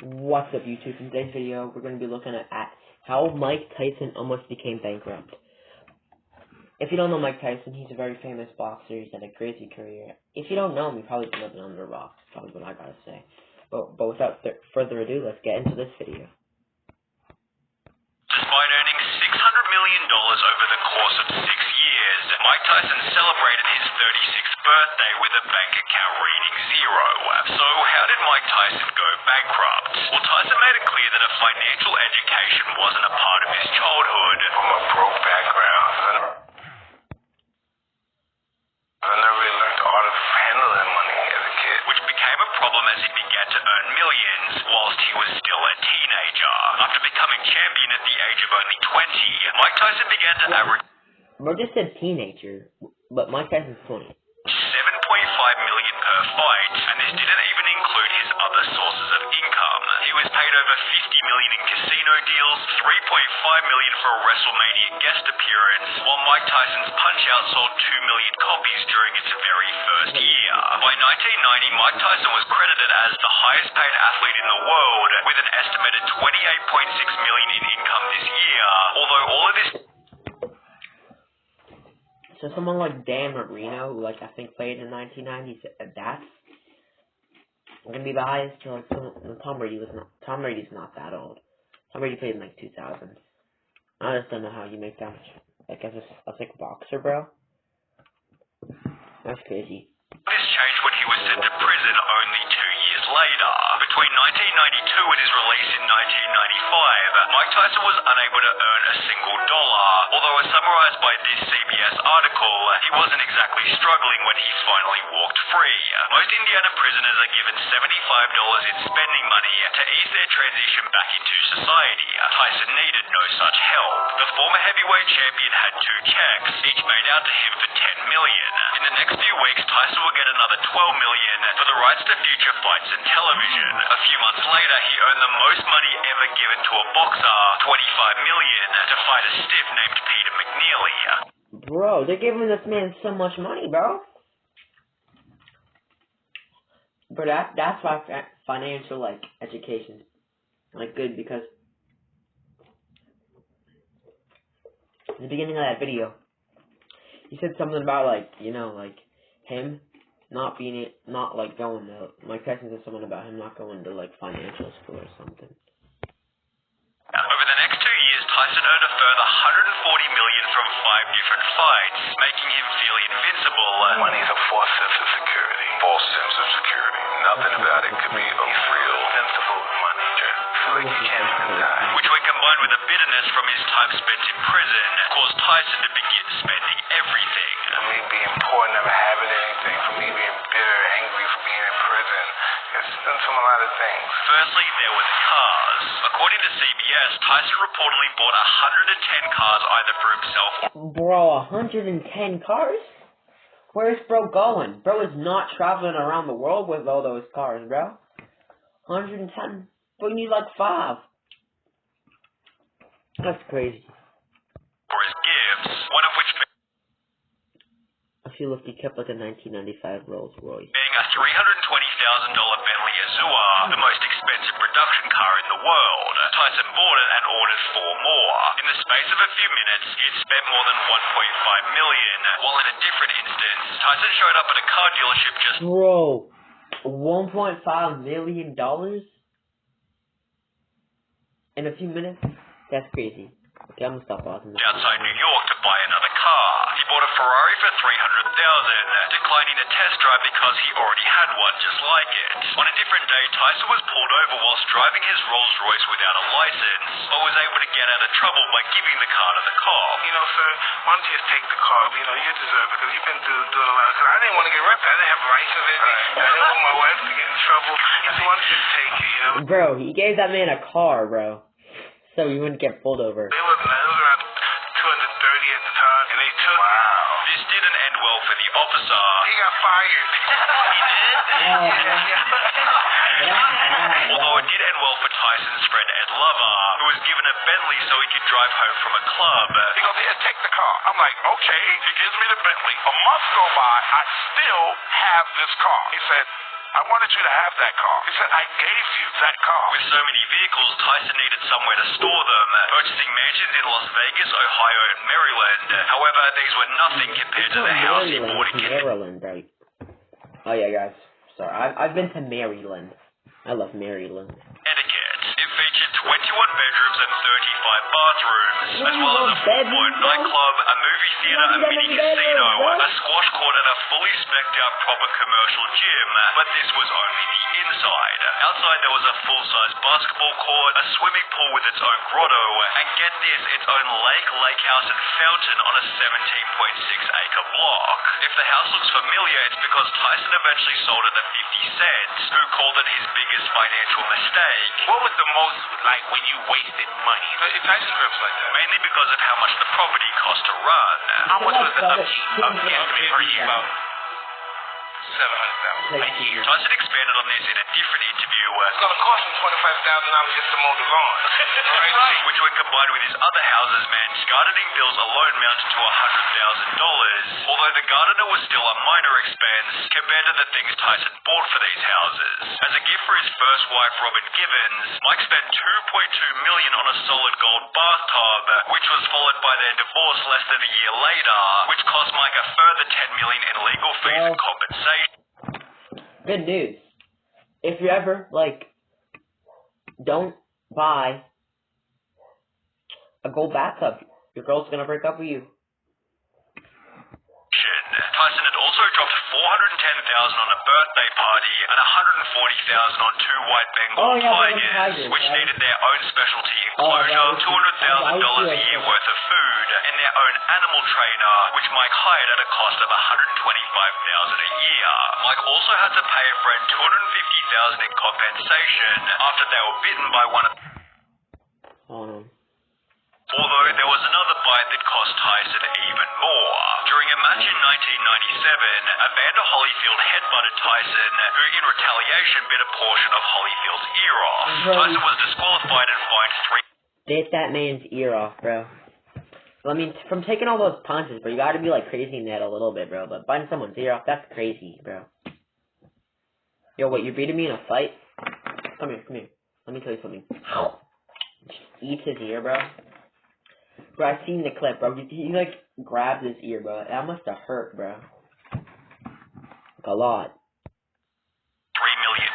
What's up, YouTube? In today's video, we're going to be looking at how Mike Tyson almost became bankrupt. If you don't know Mike Tyson, he's a very famous boxer. He's had a crazy career. If you don't know him, you've probably been living under a rock. That's probably what I gotta say. But without further ado, let's get into this video. Despite earning $600 million over the course of 6 years, Mike Tyson celebrated his 36th birthday with a bank account reading zero. So how did Mike Tyson go bankrupt? Well, Tyson made it clear that a financial education wasn't a part of his childhood. From a broke background, I never really learned the art of handling money as a kid, Which became a problem as he began to earn millions whilst he was still a teenager. After becoming champion at the age of only 20, Mike Tyson began to average Bro just said teenager, but Mike Tyson's 20. $7.5 million per fight, and this didn't even include his other sources of income. He was paid over $50 million in casino deals, $3.5 million for a WrestleMania guest appearance, while Mike Tyson's Punch-Out sold 2 million copies during its very first year. By 1990, Mike Tyson was credited as the highest paid athlete in the world, with an estimated $28.6 million in income this year, although all of this So someone like Dan Marino, who I think played in 1990s, that's gonna be the highest. Like Tom Brady's not that old. Tom Brady played in like 2000s. I just don't know how you make that much. Like as a boxer, bro. That's crazy. This changed when he was sent to prison only 2 years later. Between 1992 and his release in 1995, Mike Tyson was unable to earn a single dollar, although as summarized by this CBS article, he wasn't exactly struggling when he finally walked free. Most Indiana prisoners are given $75 in spending money to ease their transition back into society. Tyson needed no such help. The former heavyweight champion had 2 checks, each made out to him for $10 million. In the next few weeks, Tyson will get another $12 million for the rights to future fights and television. A few months later, he earned the most money ever given to a boxer, $25 million, to fight a stiff named Peter McNeely. Bro, they're giving this man so much money, bro. But that's why financial education good, because in the beginning of that video, he said something about him not going to Mike Tyson said something about him not going to financial school or something. Over the next 2 years, Tyson earned a further $140 million from 5 different fights, making him feel invincible. money's a false sense of security. False sense of security. Nothing about it could be real. Invincible money. Feel like you can't even die. Which, when combined with the bitterness from his time spent in prison, caused Tyson to begin spending everything. For me being poor, never having anything. For me being bitter, angry for being in prison. It's done from a lot of things. Firstly, there were the cars. According to CBS, Tyson reportedly bought 110 cars either for himself or... Bro, 110 cars? Where's bro going? Bro is not traveling around the world with all those cars, bro. 110? Bro, you need 5. That's crazy. for his gifts, one of which I feel if he kept a 1995 Rolls Royce. being a $320,000 Bentley Azure, the most expensive production car in the world. Tyson bought it and ordered 4 more. In the space of a few minutes, he had spent more than $1.5 million, while in a different instance, Tyson showed up at a car dealership just Bro, $1.5 million in a few minutes? That's crazy. Okay, I'm gonna stop pausing this. outside New York to buy another car. He bought a Ferrari for $300,000, declining a test drive because he already had one just like it. On a different day, Tyson was pulled over whilst driving his Rolls Royce without a license, but was able to get out of trouble by giving the car to the cop. Sir, why don't you just take the car? You deserve it because you've been doing a lot. Because I didn't want to get arrested. I didn't have a license or anything. I didn't want my wife to get in trouble. I just wanted to take it, Bro, he gave that man a car, bro. So he wouldn't get pulled over. It was around 230 at the time, and they took it. This didn't end well for the officer. He got fired. He did? Although it did end well for Tyson's friend Ed Lover, who was given a Bentley so he could drive home from a club. He goes, here, take the car. I'm like, okay. He gives me the Bentley. A month go by, I still have this car. He said, I wanted you to have that car. He said, I gave you that car. With so many vehicles, Tyson needed somewhere to store them, purchasing mansions in Las Vegas, Ohio, and Maryland. However, these were nothing compared to the house he bought in Maryland, right? Oh yeah, guys. Sorry, I've been to Maryland. I love Maryland. Connecticut. It featured 21 bedrooms and 35 bathrooms, as well as a full-blown nightclub, a movie theater, a mini casino, a squash court, and a fully spec'd-out proper commercial gym. But this was only the inside. Outside there was a full-size basketball court, a swimming pool with its own grotto, and get this, its own lake house, and fountain on a 17.6-acre block. If the house looks familiar, it's because Tyson eventually sold it at 50 cents, who called it his biggest financial mistake. What was the most, like, when you wasted money? Tyson trips like that. Mainly because of how much the property cost to run. How much was the estimate per year? About $700,000 a year. Tyson expanded on this in a different interview. It's going to cost him $25,000 just to mow the lawn. Right. Which when combined with his other houses meant gardening bills alone mounted to $100,000. Although the gardener was still a minor expense compared to the things Tyson bought for these houses. As a gift for his first wife, Robin Givens, Mike spent $2.2 million on a solid gold bathtub, which was followed by their divorce less than a year later, which cost Mike a further $10 million in legal fees and compensation. Good news. If you ever, don't buy a gold bathtub, your girl's gonna break up with you. Tyson had also dropped $410,000 on a birthday party and $140,000 on two white Bengal tigers, which needed their own specialty enclosure, $200,000 a year worth of food, and their own animal trainer, which Mike hired at a cost of $125,000 a year. Mike also had to pay a friend $250,000 in compensation after they were bitten by one of. Although there was another bite that cost Tyson even more. During a match in 1997, Evander Holyfield headbutted Tyson, who in retaliation bit a portion of Holyfield's ear off. Tyson was disqualified and fined Bit that man's ear off, bro. I mean, from taking all those punches, bro, you gotta be, crazy in that a little bit, bro. But biting someone's ear off, that's crazy, bro. Yo, what, you're beating me in a fight? Come here. Let me tell you something. Eats his ear, bro. Bro, I seen the clip, bro. He grabbed his ear, bro. That must have hurt, bro. A lot. $3 million,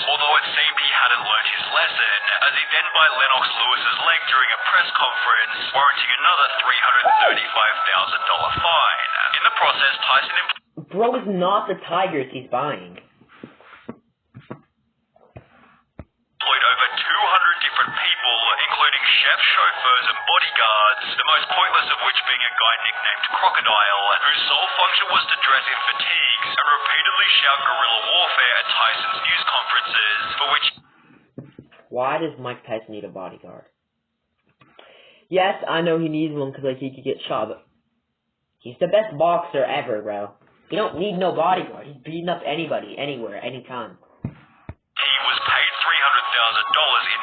although it seemed he hadn't learned his lesson, as he then bit Lennox Lewis's leg during a press conference, warranting another $335,000 fine. In the process, Tyson Bro is not the Tigers he's buying. employed over 200 different people, including chefs, chauffeurs, and bodyguards, the most pointless of which being a guy nicknamed Crocodile, whose sole function was to dress in fatigues and repeatedly shout guerrilla warfare at Tyson's news conferences, for which... Why does Mike Tyson need a bodyguard? Yes, I know he needs one because he could get shot, but he's the best boxer ever, bro. You don't need no bodyguard. He's beating up anybody, anywhere, anytime. He was paid $300,000 in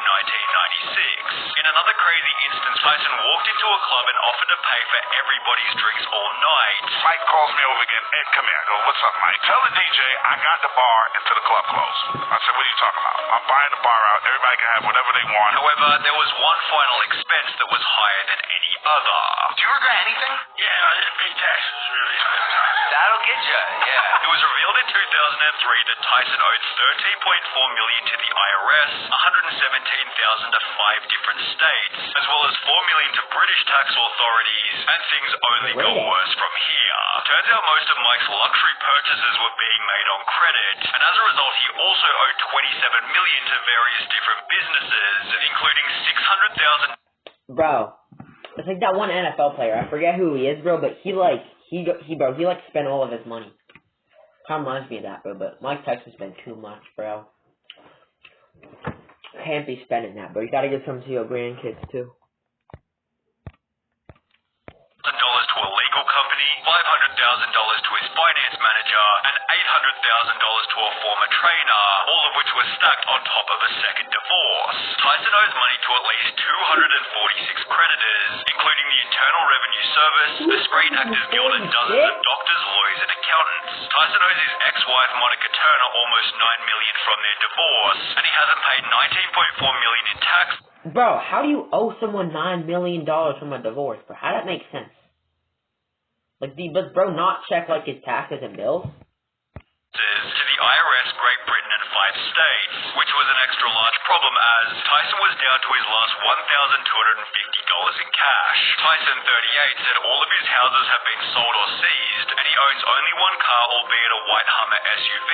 1996. In another crazy instance, Tyson walked into a club and offered to pay for everybody's drinks all night. Mike calls me over again. Ed, come here. I go, what's up, Mike? Tell the DJ I got the bar until the club closed. I said, what are you talking about? I'm buying the bar out. Everybody can have whatever they want. However, there was one final expense that was higher than any other. Do you regret anything? Yeah, I didn't pay taxes, really. That'll get you, yeah. It was revealed in 2003 that Tyson owed $13.4 million to the IRS, $117,000 to 5 different states, as well as $4 million to British tax authorities, and things only got worse from here. Turns out most of Mike's luxury purchases were being made on credit, and as a result he also owed $27 million to various different businesses, including $600,000. Bro, it's like that one NFL player. I forget who he is, bro, but he spent all of his money. Kind of reminds me of that, bro, but Mike Tyson spent too much, bro. Can't be spending that, bro. You gotta give some to your grandkids, too. $1,000 to a legal company, $500,000 to his finance manager, and $800,000 to a former trainer, all of which which was stacked on top of a second divorce. Tyson owes money to at least 246 creditors, including the Internal Revenue Service, the Screen Actors Guild, and dozens of doctors, lawyers, and accountants. Tyson owes his ex-wife Monica Turner almost $9 million from their divorce, and he hasn't paid $19.4 million in tax. Bro, how do you owe someone $9 million from a divorce, bro? How does that make sense? Like, does bro not check, like, his taxes and bills? To the IRS, Great Britain, and 5 states, which was an extra large problem as Tyson was down to his last $1,250 in cash. Tyson, 38, said all of his houses have been sold or seized, and he owns only one car, albeit a white Hummer SUV,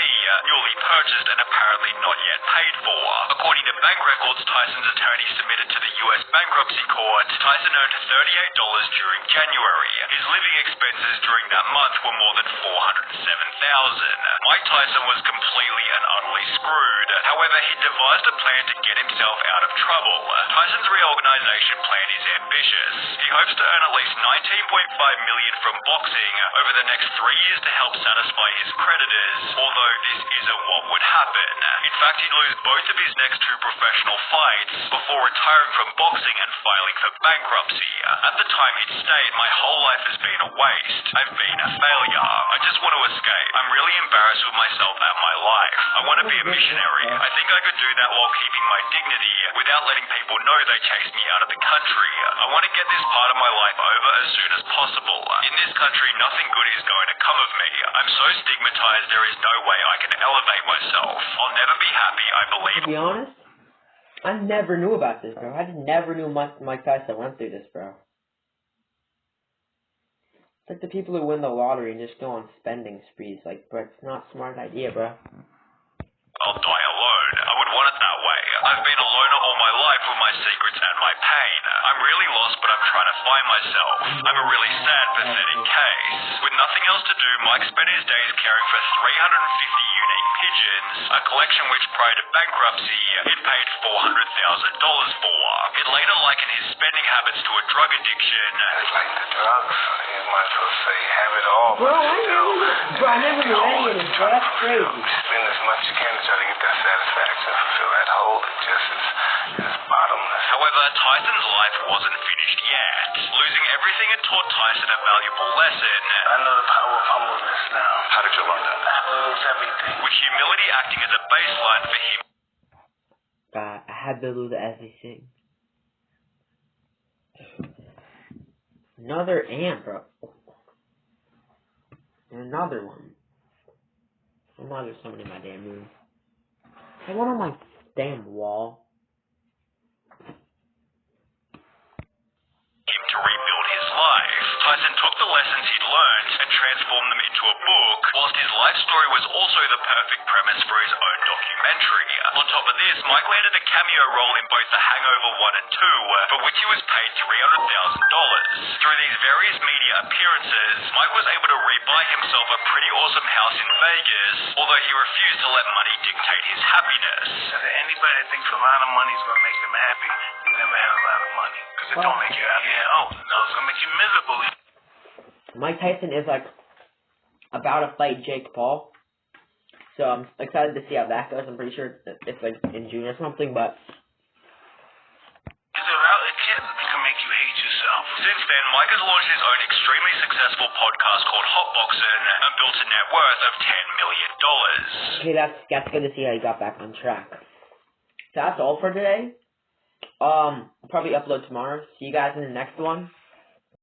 newly purchased and apparently not yet paid for. According to bank records Tyson's attorney submitted to the U.S. bankruptcy court, Tyson earned $38 during January. His living expenses during that month were more than $407,000. Mike Tyson was completely and utterly screwed. However, he devised a plan to get himself out of trouble. Tyson's reorganization plan is ambitious. He hopes to earn at least $19.5 million from boxing over the next 3 years to help satisfy his creditors, although this isn't what would happen. In fact, he'd lose both of his next 2 professional fights before retiring from boxing and filing for bankruptcy. At the time he'd state, "My whole life has been a waste. I've been a failure. I just want to escape. I'm really embarrassed with myself and my life. I want to be a missionary. I think I could do that while keeping my dignity without letting people know they chased me out of the country. I want to get this part of my life over as soon as possible. In this country, nothing good is going to come of me. I'm so stigmatized there is no way I can elevate myself. I'll never be happy, I believe." To be honest, I never knew about this, bro. I just never knew Mike Tyson went through this, bro. It's like the people who win the lottery and just go on spending sprees. Like, bro, it's not a smart idea, bro. "I'll die alone. I would want it that way. I've been a loner all my life with my secrets and my pain. I'm really lost, but I'm trying to find myself. I'm a really sad, pathetic case." With nothing else to do, Mike spent his days caring for 350 unique pigeons, a collection which prior to bankruptcy he'd paid $400,000 for. He'd later likened his spending habits to a drug addiction. It's like the drugs. You might as well say have it all. Bro, I never knew any of this, bro. That's crazy. Spend as much as you can to try to get that satisfaction, fulfill that hole that just is bottomless. However, Tyson's life wasn't finished yet. Losing everything had taught Tyson a valuable lesson. I know the power of humbleness now. How did you learn that? I lose everything. With humility acting as a baseline for him. I had to lose everything. Another ant, bro. Another one. I'm not just somebody in my damn room. I want on my damn wall. Him to rebuild his life. Tyson took the lessons he'd learned and transformed them into a book, whilst his life story was also the perfect premise for his own documentary. On top of this, Mike landed a cameo role in both The Hangover 1 and 2, for which he was paid $300,000. Through these various media appearances, Mike was able to rebuy himself a pretty awesome house in Vegas, although he refused to let money dictate his happiness. Anybody that thinks a lot of money is going to make them happy, you never had a lot of money. Because it don't make you happy. Yeah, no, it's going to make you miserable. Mike Tyson is, like, about to fight Jake Paul. So I'm excited to see how that goes. I'm pretty sure it's like, in June or something, but... It can make you hate yourself. Since then, Mike has launched his own extremely successful podcast called Hot Boxing and built a net worth of $10 million. Okay, that's good to see how he got back on track. So that's all for today. I'll probably upload tomorrow. See you guys in the next one.